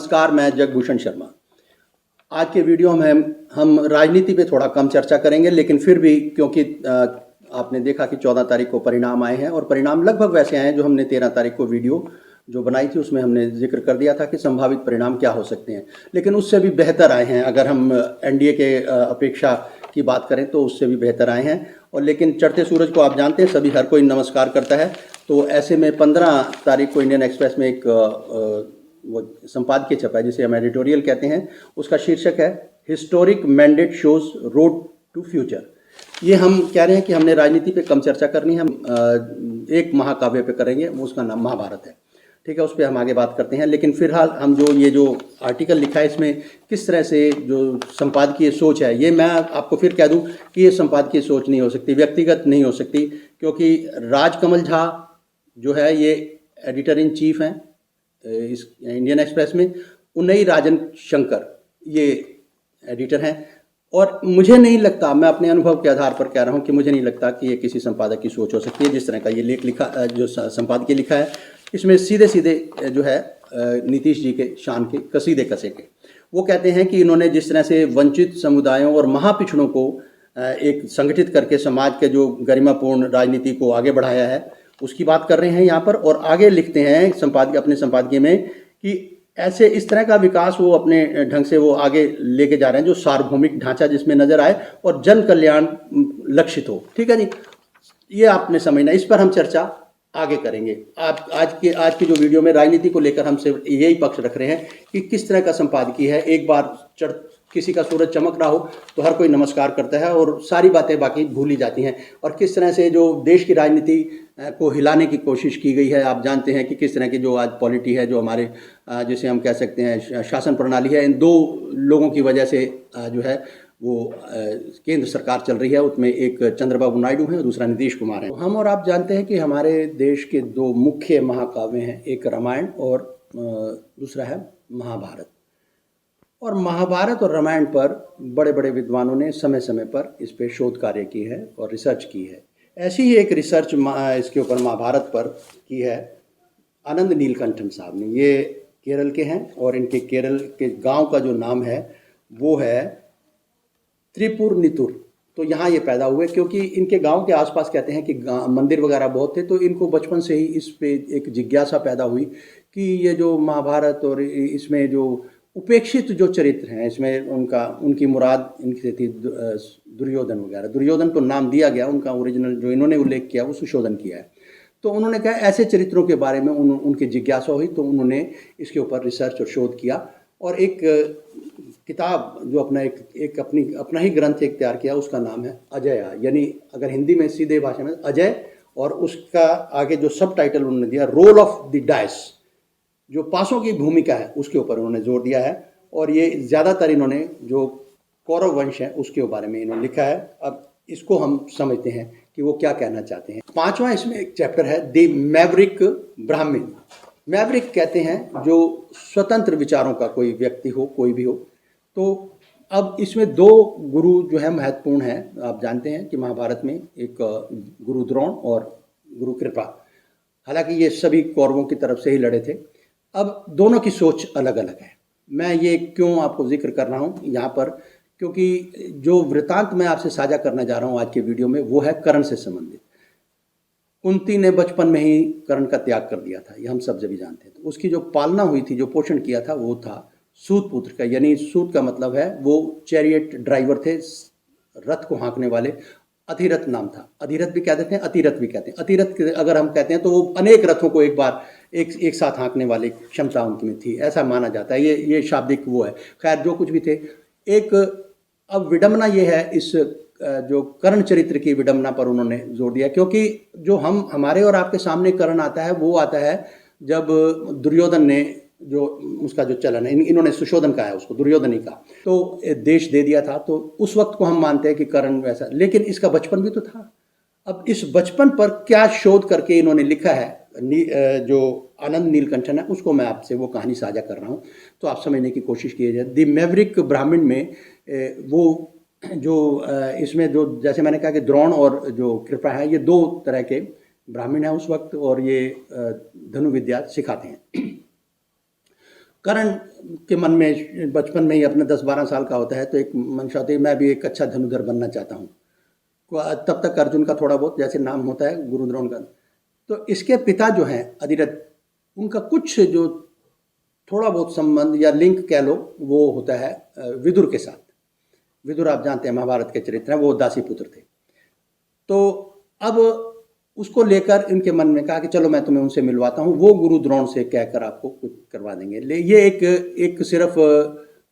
नमस्कार, मैं जगभूषण शर्मा। आज के वीडियो में हम राजनीति पे थोड़ा कम चर्चा करेंगे, लेकिन फिर भी क्योंकि आपने देखा कि 14 तारीख को परिणाम आए हैं और परिणाम लगभग वैसे आए हैं जो हमने 13 तारीख को वीडियो जो बनाई थी उसमें हमने जिक्र कर दिया था कि संभावित परिणाम क्या हो सकते हैं, लेकिन उससे भी बेहतर आए हैं। अगर हम एनडीए के अपेक्षा की बात करें तो उससे भी बेहतर आए हैं। और लेकिन चढ़ते सूरज को आप जानते हैं, सभी हर कोई नमस्कार करता है। तो ऐसे में 15 तारीख को इंडियन एक्सप्रेस में एक वो संपादकीय छपा है जिसे हम एडिटोरियल कहते हैं। उसका शीर्षक है historic mandate shows road to future. ये हम कह रहे हैं कि हमने राजनीति पे कम चर्चा करनी है, हम एक महाकाव्य पे करेंगे, उसका नाम महाभारत है। ठीक है, उस पर हम आगे बात करते हैं। लेकिन फिलहाल हम ये जो आर्टिकल लिखा है इसमें किस तरह से जो संपादकीय सोच है, ये मैं आपको फिर कह दूं कि ये संपादकीय सोच नहीं हो सकती, व्यक्तिगत नहीं हो सकती, क्योंकि राजकमल झा जो है ये एडिटर इन चीफ हैं इस इंडियन एक्सप्रेस में, उन्नई राजन शंकर ये एडिटर हैं। और मुझे नहीं लगता, मैं अपने अनुभव के आधार पर कह रहा हूँ कि मुझे नहीं लगता कि ये किसी संपादक की सोच हो सकती है। जिस तरह का ये लेख लिखा, जो संपादकीय लिखा है, इसमें सीधे सीधे जो है नीतीश जी के शान के कसीदे कसे के। वो कहते हैं कि इन्होंने जिस तरह से वंचित समुदायों और महापिछड़ों को एक संगठित करके समाज के जो गरिमापूर्ण राजनीति को आगे बढ़ाया है, उसकी बात कर रहे हैं यहाँ पर। और आगे लिखते हैं अपने संपादकीय में कि ऐसे इस तरह का विकास वो अपने ढंग से वो आगे लेके जा रहे हैं जो सार्वभौमिक ढांचा जिसमें नजर आए और जन कल्याण लक्षित हो। ठीक है जी, ये आपने समझना, इस पर हम चर्चा आगे करेंगे। आप आज की जो वीडियो में राजनीति को लेकर हम सिर्फ यही पक्ष रख रहे हैं कि किस तरह का संपादकीय है। एक बार किसी का सूरज चमक रहा हो तो हर कोई नमस्कार करता है और सारी बातें बाकी भूली जाती हैं। और किस तरह से जो देश की राजनीति को हिलाने की कोशिश की गई है, आप जानते हैं कि किस तरह की जो आज पॉलिटी है, जो हमारे जिसे हम कह सकते हैं शासन प्रणाली है, इन दो लोगों की वजह से जो है वो केंद्र सरकार चल रही है। उसमें एक चंद्रबाबू नायडू हैं और दूसरा नीतीश कुमार हैं। हम और आप जानते हैं कि हमारे देश के दो मुख्य महाकाव्य हैं, एक रामायण और दूसरा है महाभारत। और महाभारत और रामायण पर बड़े बड़े विद्वानों ने समय समय पर इस पर शोध कार्य की है और रिसर्च की है। ऐसी ही एक रिसर्च इसके ऊपर महाभारत पर की है आनंद नीलकंठन साहब ने। ये केरल के हैं और इनके केरल के गांव का जो नाम है वो है त्रिपुरनितुर। तो यहाँ ये पैदा हुए क्योंकि इनके गांव के आसपास कहते हैं कि मंदिर वगैरह बहुत थे, तो इनको बचपन से ही इस पे एक जिज्ञासा पैदा हुई कि ये जो महाभारत और इसमें जो उपेक्षित जो चरित्र हैं, इसमें उनकी मुराद इनसे थी दुर्योधन वगैरह। दुर्योधन को नाम दिया गया, उनका ओरिजिनल जो इन्होंने उल्लेख किया वो सुशोधन किया है। तो उन्होंने कहा ऐसे चरित्रों के बारे में उनकी जिज्ञासा हुई, तो उन्होंने इसके ऊपर रिसर्च और शोध किया और एक किताब जो अपना ही ग्रंथ एक तैयार किया, उसका नाम है अजया, यानी अगर हिंदी में सीधे भाषा में अजय, और उसका आगे जो सब टाइटल उन्होंने दिया रोल ऑफ द डाइस, जो पासों की भूमिका है उसके ऊपर उन्होंने जोर दिया है। और ये ज़्यादातर इन्होंने जो कौरव वंश है उसके बारे में इन्होंने लिखा है। अब इसको हम समझते हैं कि वो क्या कहना चाहते हैं। 5वां इसमें एक चैप्टर है द मैवरिक ब्राह्मण। मैवरिक कहते हैं जो स्वतंत्र विचारों का कोई व्यक्ति हो, कोई भी हो। तो अब इसमें दो गुरु जो है महत्वपूर्ण हैं। आप जानते हैं कि महाभारत में एक गुरु द्रोण और गुरु कृपा, हालांकि ये सभी कौरवों की तरफ से ही लड़े थे। अब दोनों की सोच अलग अलग है। मैं ये क्यों आपको जिक्र कर रहा हूँ यहाँ पर, क्योंकि जो वृतांत मैं आपसे साझा करने जा रहा हूँ आज के वीडियो में वो है कर्ण से संबंधित। कुंती ने बचपन में ही कर्ण का त्याग कर दिया था, ये हम सब जब जानते हैं। तो उसकी जो पालना हुई थी, जो पोषण किया था, वो था सूत पुत्र का। यानी सूत का मतलब है वो चैरियट ड्राइवर थे, रथ को हाँकने वाले। अधिरथ नाम था, अधिरथ भी कहते हैं, अतिरथ भी कहते हैं। अतिरथ अगर हम कहते हैं तो वो अनेक रथों को एक साथ हाँकने वाली क्षमता उनकी में थी, ऐसा माना जाता है। ये शाब्दिक वो है। खैर जो कुछ भी थे, एक अब विडंबना ये है, इस जो कर्ण चरित्र की विडंबना पर उन्होंने जोर दिया, क्योंकि जो हमारे और आपके सामने कर्ण आता है वो आता है जब दुर्योधन ने जो उसका जो चलन है, इन्होंने सुशोधन कहा है, उसको दुर्योधन ही कहा, तो देश दे दिया था। तो उस वक्त को हम मानते हैं कि कर्ण वैसा, लेकिन इसका बचपन भी तो था। अब इस बचपन पर क्या शोध करके इन्होंने लिखा है, जो आनंद नीलकंठन है, उसको मैं आपसे वो कहानी साझा कर रहा हूँ, तो आप समझने की कोशिश कीजिए। द मैवरिक ब्राह्मण में वो जो इसमें जो जैसे मैंने कहा कि द्रोण और जो कृपा है, ये दो तरह के ब्राह्मण हैं उस वक्त, और ये धनुर्विद्या सिखाते हैं। करण के मन में बचपन में ही अपने 10-12 साल का होता है तो एक मंशा होती है, मैं भी एक अच्छा धनुधर बनना चाहता हूँ। तब तक अर्जुन का थोड़ा बहुत जैसे नाम होता है गुरु द्रोण का। तो इसके पिता जो हैं अधिरथ, उनका कुछ जो थोड़ा बहुत संबंध या लिंक कह लो वो होता है विदुर के साथ। विदुर आप जानते हैं महाभारत के चरित्र हैं, वो दासी पुत्र थे। तो अब उसको लेकर इनके मन में कहा कि चलो मैं तुम्हें उनसे मिलवाता हूँ, वो गुरु द्रोण से कहकर आपको कुछ करवा देंगे। ये एक सिर्फ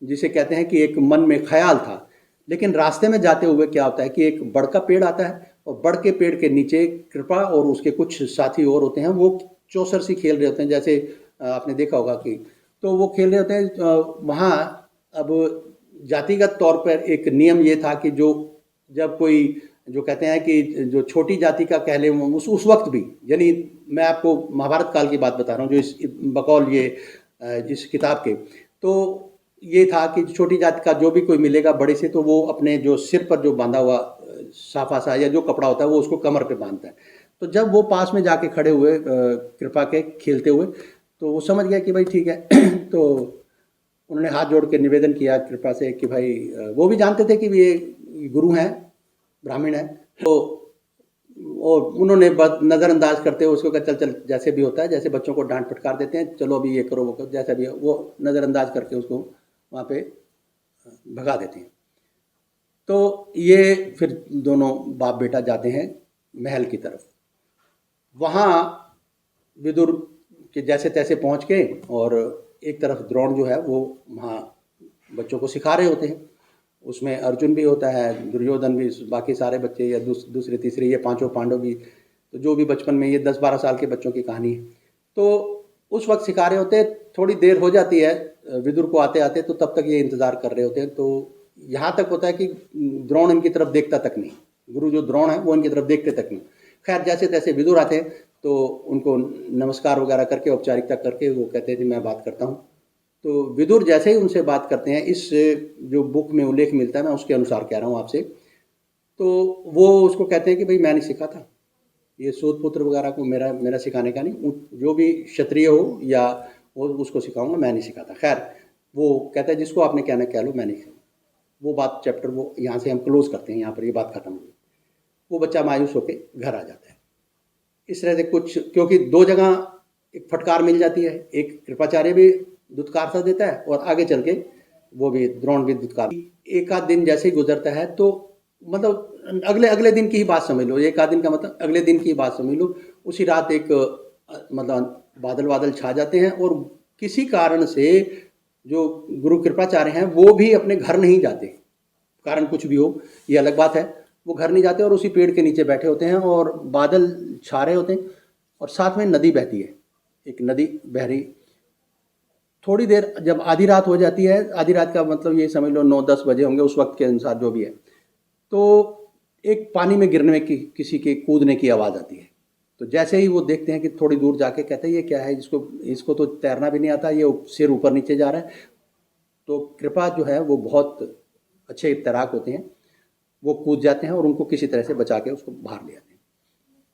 जिसे कहते हैं कि एक मन में ख्याल था। लेकिन रास्ते में जाते हुए क्या होता है कि एक बड़ का पेड़ आता है और बड़ के पेड़ के नीचे कृपा और उसके कुछ साथी और होते हैं, वो चौसर सी खेल रहे होते हैं, जैसे आपने देखा होगा कि तो वो खेल रहे होते हैं वहाँ। अब जातिगत तौर पर एक नियम ये था कि जो जब कोई जो कहते हैं कि जो छोटी जाति का कह लें उस वक्त भी, यानी मैं आपको महाभारत काल की बात बता रहा हूँ जो इस बकौल ये इस किताब के, तो ये था कि छोटी जाति का जो भी कोई मिलेगा बड़े से तो वो अपने जो सिर पर जो बांधा हुआ साफा सा या जो कपड़ा होता है वो उसको कमर पे बांधता है। तो जब वो पास में जाके खड़े हुए कृपा के खेलते हुए, तो वो समझ गया कि भाई ठीक है तो उन्होंने हाथ जोड़ के निवेदन किया कृपा से कि भाई वो भी जानते थे कि ये गुरु हैं, ब्राह्मण हैं, तो और उन्होंने नज़रअंदाज करते हुए उसको कहा चल चल जैसे भी होता है, जैसे बच्चों को डांट फटकार देते हैं, चलो अभी ये करो वो करो, जैसा भी है वो नज़रअंदाज करके उसको वहाँ पे भगा देते हैं। तो ये फिर दोनों बाप बेटा जाते हैं महल की तरफ। वहाँ विदुर के जैसे तैसे पहुँच के और एक तरफ द्रोण जो है वो वहाँ बच्चों को सिखा रहे होते हैं। उसमें अर्जुन भी होता है, दुर्योधन भी, बाकी सारे बच्चे या दूसरे तीसरे ये पांचों पांडव भी, तो जो भी बचपन में ये 10-12 साल के बच्चों की कहानी है। तो उस वक्त सिखा रहे होते हैं, थोड़ी देर हो जाती है विदुर को आते आते, तो तब तक ये इंतज़ार कर रहे होते हैं। तो यहाँ तक होता है कि द्रोण इनकी तरफ देखता तक नहीं, गुरु जो द्रोण है वो इनकी तरफ देखते तक नहीं। खैर जैसे तैसे विदुर आते हैं तो उनको नमस्कार वगैरह करके औपचारिकता करके वो कहते हैं कि मैं बात करता हूँ। तो विदुर जैसे ही उनसे बात करते हैं, इस जो बुक में उल्लेख मिलता है मैं उसके अनुसार कह रहा हूँ आपसे, तो वो उसको कहते हैं कि भाई मैं नहीं सीखा था, ये सूत पुत्र वगैरह को मेरा सिखाने का नहीं, जो भी क्षत्रिय हो या वो उसको सिखाऊंगा, मैं नहीं सिखाता। खैर वो कहता है जिसको आपने कहना कह लो, मैं नहीं। वो बात चैप्टर वो यहाँ से हम क्लोज करते हैं, यहाँ पर ये बात खत्म हुई। वो बच्चा मायूस होकर घर आ जाता है। इस तरह से कुछ, क्योंकि दो जगह एक फटकार मिल जाती है, एक कृपाचार्य भी दुत्कार सा देता है और आगे चल के वो भी द्रोण भी दुत्कार। एक आध दिन जैसे ही गुजरता है तो मतलब अगले दिन की ही बात समझ लो, एक आध दिन का मतलब अगले दिन की बात समझ लो। उसी रात एक मतलब बादल छा जाते हैं और किसी कारण से जो गुरु कृपाचार्य हैं वो भी अपने घर नहीं जाते, कारण कुछ भी हो ये अलग बात है, वो घर नहीं जाते और उसी पेड़ के नीचे बैठे होते हैं और बादल छा रहे होते हैं और साथ में नदी बहती है, एक नदी बह रही। थोड़ी देर जब आधी रात हो जाती है, आधी रात का मतलब ये समझ लो 9-10 बजे होंगे उस वक्त के अनुसार जो भी है, तो एक पानी में गिरने की किसी के कूदने की आवाज़ आती है। तो जैसे ही वो देखते हैं कि थोड़ी दूर जाके कहते हैं ये क्या है, इसको तो तैरना भी नहीं आता, ये सिर ऊपर नीचे जा रहा है। तो कृपा जो है वो बहुत अच्छे तैराक होते हैं, वो कूद जाते हैं और उनको किसी तरह से बचा के उसको बाहर ले आते हैं।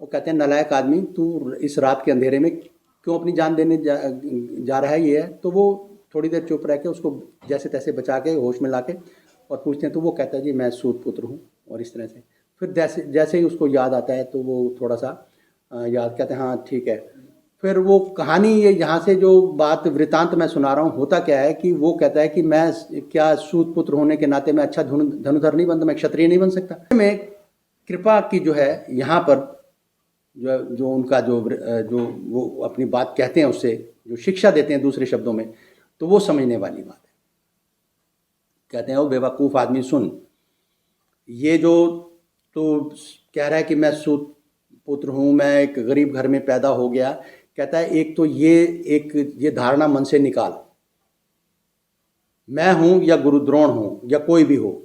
वो कहते हैं नालायक आदमी, तू इस रात के अंधेरे में क्यों अपनी जान देने जा रहा है, ये है। तो वो थोड़ी देर चुप रह के उसको जैसे तैसे बचा के होश में ला के और पूछते हैं, तो वो कहता है जी मैं सूत पुत्र हूँ, और इस तरह से फिर जैसे ही उसको याद आता है तो वो थोड़ा सा याद, कहते हैं हाँ ठीक है। फिर वो कहानी ये यहाँ से जो बात वृतांत मैं सुना रहा हूँ, होता क्या है कि वो कहता है कि मैं क्या सूत पुत्र होने के नाते मैं अच्छा धनुधर नहीं बनता, मैं क्षत्रिय नहीं बन सकता। मैं कृपा की जो है यहाँ पर जो उनका जो वो अपनी बात कहते हैं, उससे जो शिक्षा देते हैं दूसरे शब्दों में, तो वो समझने वाली बात है। कहते हैं ओ बेवकूफ़ आदमी सुन, ये जो तो कह रहा है कि मैं सूत पुत्र हूँ, मैं एक गरीब घर में पैदा हो गया, कहता है एक तो ये धारणा मन से निकाल, मैं हूँ या गुरु द्रोण हूँ या कोई भी हो।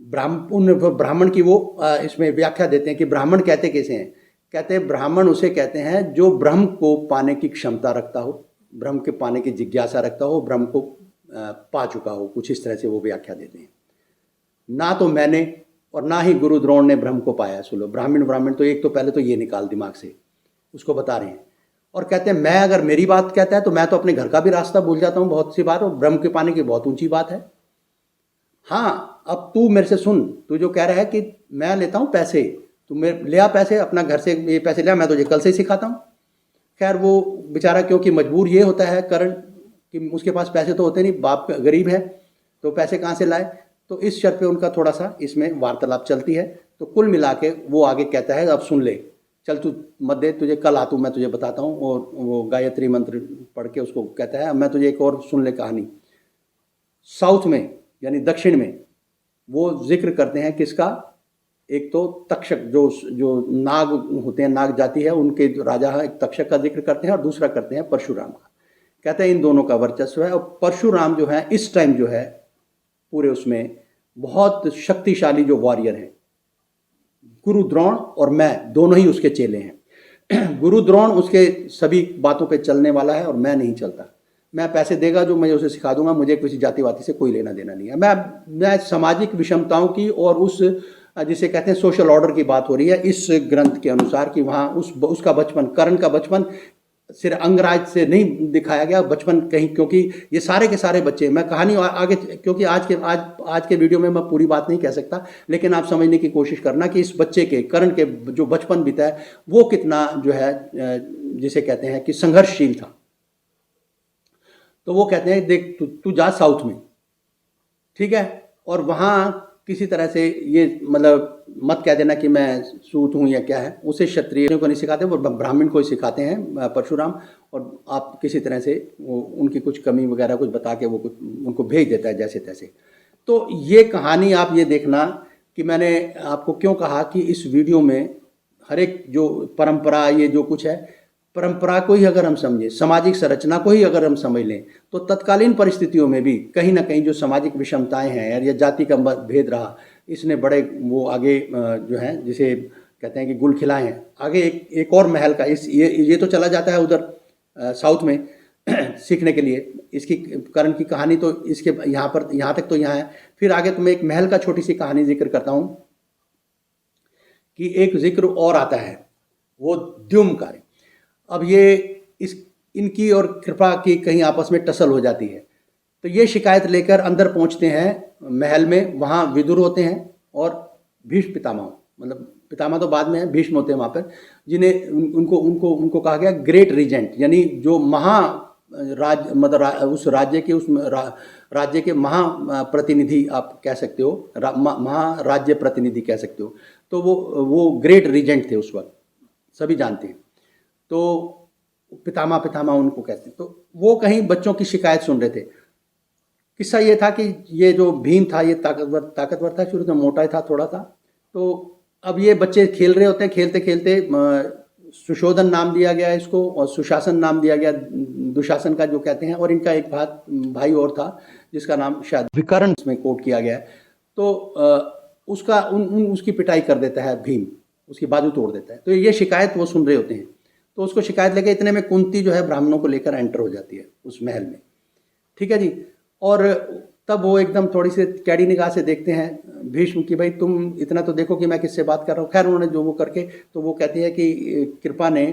ब्राह्मण की वो इसमें व्याख्या देते हैं कि ब्राह्मण कहते कैसे हैं, कहते हैं ब्राह्मण उसे कहते हैं जो ब्रह्म को पाने की क्षमता रखता हो, ब्रह्म के पाने की जिज्ञासा रखता हो, ब्रह्म को पा चुका हो, कुछ इस तरह से वो व्याख्या देते हैं। ना तो मैंने और ना ही गुरु द्रोण ने ब्रह्म को पाया। सुनो ब्राह्मण तो एक तो पहले तो ये निकाल दिमाग से, उसको बता रहे हैं। और कहते हैं मैं अगर मेरी बात कहता है तो मैं तो अपने घर का भी रास्ता भूल जाता हूँ बहुत सी बार, और ब्रह्म के पाने की बहुत ऊंची बात है। हाँ, अब तू मेरे से सुन, तू जो कह रहा है कि मैं लेता हूँ पैसे, तू मेरे ले आ पैसे अपना घर से, ये पैसे ले आ, मैं तुझे कल से ही सिखाता हूँ। खैर वो बेचारा क्योंकि मजबूर ये होता है करण कि उसके पास पैसे तो होते नहीं, बाप गरीब है तो पैसे कहाँ से लाए, तो इस शर्त पे उनका थोड़ा सा इसमें वार्तालाप चलती है। तो कुल मिला के वो आगे कहता है अब सुन ले, चल तू मत दे, तुझे कल आतू मैं तुझे बताता हूँ। और वो गायत्री मंत्र पढ़ के उसको कहता है अब मैं तुझे एक और सुन ले कहानी। साउथ में यानी दक्षिण में वो जिक्र करते हैं किसका, एक तो तक्षक जो जो नाग होते हैं, नाग जाति है, उनके जो राजा है एक तक्षक का जिक्र करते हैं, और दूसरा करते हैं परशुराम का। कहते हैं इन दोनों का वर्चस्व है, और परशुराम जो है इस टाइम जो है पूरे उसमें बहुत शक्तिशाली जो वॉरियर हैं। गुरु द्रोण और मैं दोनों ही उसके चेले हैं। गुरु द्रोण उसके सभी बातों पे चलने वाला है और मैं नहीं चलता। मैं पैसे देगा जो मैं उसे सिखा दूंगा, मुझे किसी जातिवादी से कोई लेना देना नहीं है। मैं सामाजिक विषमताओं की और उस जिसे कहते हैं सोशल ऑर्डर की बात हो रही है इस ग्रंथ के अनुसार, कि वहाँ उसका बचपन, कर्ण का बचपन सिर्फ अंगराज से नहीं दिखाया गया, बचपन कहीं, क्योंकि ये सारे के सारे बच्चे, मैं कहानी आगे, क्योंकि आज के वीडियो में मैं पूरी बात नहीं कह सकता, लेकिन आप समझने की कोशिश करना कि इस बच्चे के, कर्ण के जो बचपन बीता है वो कितना जो है जिसे कहते हैं कि संघर्षशील था। तो वो कहते हैं देख तू जा साउथ में, ठीक है, और वहाँ किसी तरह से ये मतलब मत कह देना कि मैं सूत हूँ या क्या है, उसे क्षत्रियों को नहीं सिखाते, वो ब्राह्मण को ही सिखाते हैं परशुराम। और आप किसी तरह से वो उनकी कुछ कमी वगैरह कुछ बता के वो कुछ उनको भेज देता है जैसे तैसे। तो ये कहानी आप ये देखना कि मैंने आपको क्यों कहा कि इस वीडियो में हर एक जो परंपरा, ये जो कुछ है, परंपरा को ही अगर हम समझें, सामाजिक संरचना को ही अगर हम समझ लें, तो तत्कालीन परिस्थितियों में भी कहीं ना कहीं जो सामाजिक विषमताएं हैं या जाति का भेद रहा, इसने बड़े वो आगे जो है जिसे कहते हैं कि गुल खिलाए हैं। आगे एक और महल का ये तो चला जाता है उधर साउथ में सीखने के लिए। इसकी कर्ण की कहानी तो इसके यहाँ तक तो यहाँ है। फिर आगे तो मैं एक महल का छोटी सी कहानी जिक्र करता हूँ कि एक जिक्र और आता है वो द्युम्न का। अब ये इनकी और कृपा की कहीं आपस में टसल हो जाती है, तो ये शिकायत लेकर अंदर पहुंचते हैं महल में। वहाँ विदुर होते हैं और भीष्म पितामह, मतलब पितामह तो बाद में है, भीष्म होते हैं वहाँ पर, जिन्हें उनको कहा गया ग्रेट रीजेंट, यानी जो उस राज्य के राज्य के महाप्रतिनिधि आप कह सकते हो, महाराज्य प्रतिनिधि कह सकते हो। तो वो ग्रेट रीजेंट थे उस वक्त, सभी जानते हैं। तो पितामह उनको कहते हैं। तो वो कहीं बच्चों की शिकायत सुन रहे थे। किस्सा ये था कि ये जो भीम था ये ताकतवर था, शुरू में मोटा था थोड़ा था। तो अब ये बच्चे खेल रहे होते हैं, खेलते खेलते सुशोधन नाम दिया गया इसको, और सुशासन नाम दिया गया दुशासन का जो कहते हैं, और इनका एक भाई और था जिसका नाम शायद विकर्ण इसमें कोट किया गया है। तो उसकी पिटाई कर देता है भीम, उसकी बाजू तोड़ देता है। तो ये शिकायत वो सुन रहे होते हैं। तो उसको शिकायत लेके इतने में कुंती जो है ब्राह्मणों को लेकर एंटर हो जाती है उस महल में, ठीक है जी। और तब वो एकदम थोड़ी सी कैडी निगाह से देखते हैं भीष्म कि भाई तुम इतना तो देखो कि मैं किससे बात कर रहा हूँ। खैर उन्होंने जो वो करके, तो वो कहती है कि कृपा ने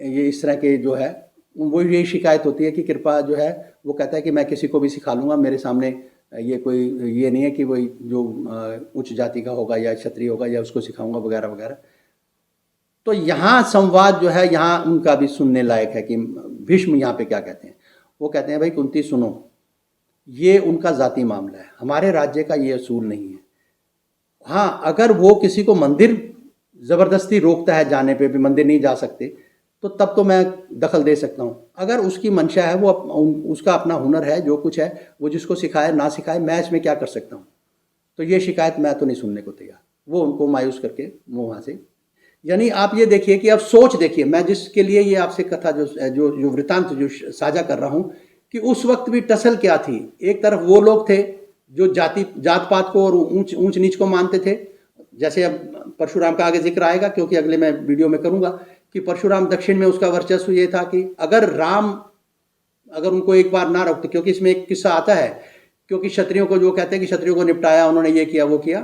ये इस तरह के जो है, वो यही शिकायत होती है कि कृपा जो है वो कहता है कि मैं किसी को भी सिखा लूँगा, मेरे सामने ये कोई ये नहीं है कि वही जो उच्च जाति का होगा या क्षत्रिय होगा या उसको सिखाऊंगा वगैरह वगैरह। तो यहाँ संवाद जो है यहाँ उनका भी सुनने लायक है कि भीष्म यहाँ पे क्या कहते हैं। वो कहते हैं भाई कुंती सुनो, ये उनका जाति मामला है, हमारे राज्य का ये असूल नहीं है। हाँ, अगर वो किसी को मंदिर ज़बरदस्ती रोकता है जाने पे भी, मंदिर नहीं जा सकते, तो तब तो मैं दखल दे सकता हूँ। अगर उसकी मंशा है, वो उसका अपना हुनर है, जो कुछ है वो जिसको सिखाए ना सिखाए, मैं इसमें क्या कर सकता हूँ। तो ये शिकायत मैं तो नहीं सुनने को तैयार। वो उनको मायूस करके वो वहाँ से, यानी आप ये देखिए कि अब सोच देखिए, मैं जिसके लिए ये आपसे कथा जो वृतांत जो साझा कर रहा हूँ, कि उस वक्त भी टसल क्या थी। एक तरफ वो लोग थे जो जात पात को और ऊंच नीच को मानते थे, जैसे अब परशुराम का आगे जिक्र आएगा, क्योंकि अगले मैं वीडियो में करूंगा कि परशुराम दक्षिण में उसका वर्चस्व ये था कि अगर उनको एक बार ना रोकते, क्योंकि इसमें एक किस्सा आता है, क्योंकि क्षत्रियों को जो कहते हैं कि क्षत्रियों को निपटाया उन्होंने, ये किया वो किया।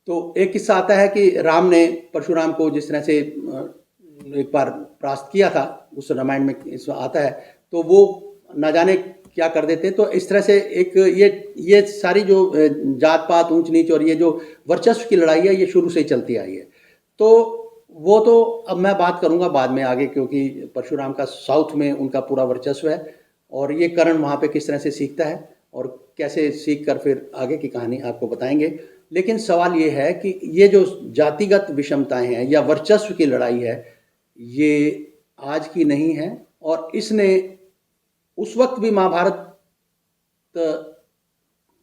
तो एक किस्सा आता है कि राम ने परशुराम को जिस तरह से एक बार परास्त किया था, उस रामायण में इसमें आता है, तो वो ना जाने क्या कर देते। तो इस तरह से एक ये सारी जो जात पात ऊंच नीच और ये जो वर्चस्व की लड़ाई है, ये शुरू से ही चलती आई है। तो वो तो अब मैं बात करूंगा बाद में आगे, क्योंकि परशुराम का साउथ में उनका पूरा वर्चस्व है और ये कर्ण वहाँ पे किस तरह से सीखता है और कैसे सीख कर फिर आगे की कहानी आपको बताएंगे। लेकिन सवाल ये है कि ये जो जातिगत विषमताएं हैं या वर्चस्व की लड़ाई है, ये आज की नहीं है और इसने उस वक्त भी महाभारत,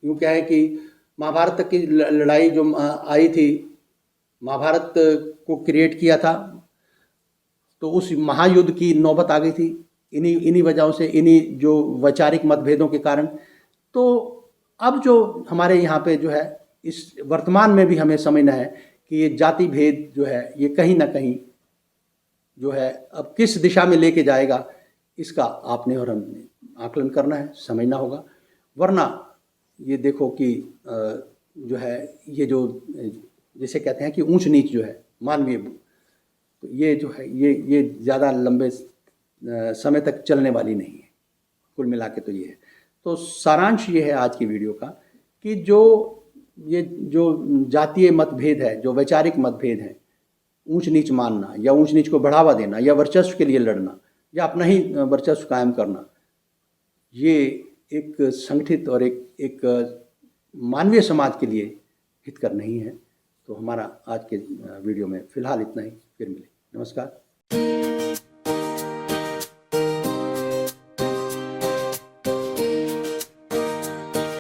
यूँ क्या है कि महाभारत तक की लड़ाई जो आई थी, महाभारत को क्रिएट किया था, तो उस महायुद्ध की नौबत आ गई थी इन्हीं वजहों से, इन्हीं जो वैचारिक मतभेदों के कारण। तो अब जो हमारे यहाँ पे जो है, इस वर्तमान में भी हमें समझना है कि ये जाति भेद जो है, ये कहीं ना कहीं जो है अब किस दिशा में लेके जाएगा, इसका आपने और हमने आकलन करना है, समझना होगा। वरना ये देखो कि जो है ये जो जिसे कहते हैं कि ऊंच नीच जो है मानवीय, तो ये जो है ये ज़्यादा लंबे समय तक चलने वाली नहीं है। कुल मिला के तो ये है। तो सारांश ये है आज की वीडियो का कि ये जो जातीय मतभेद है, जो वैचारिक मतभेद है, ऊंच नीच मानना या ऊंच नीच को बढ़ावा देना या वर्चस्व के लिए लड़ना या अपना ही वर्चस्व कायम करना, ये एक संगठित और एक मानवीय समाज के लिए हितकर नहीं है। तो हमारा आज के वीडियो में फ़िलहाल इतना ही, फिर मिले, नमस्कार।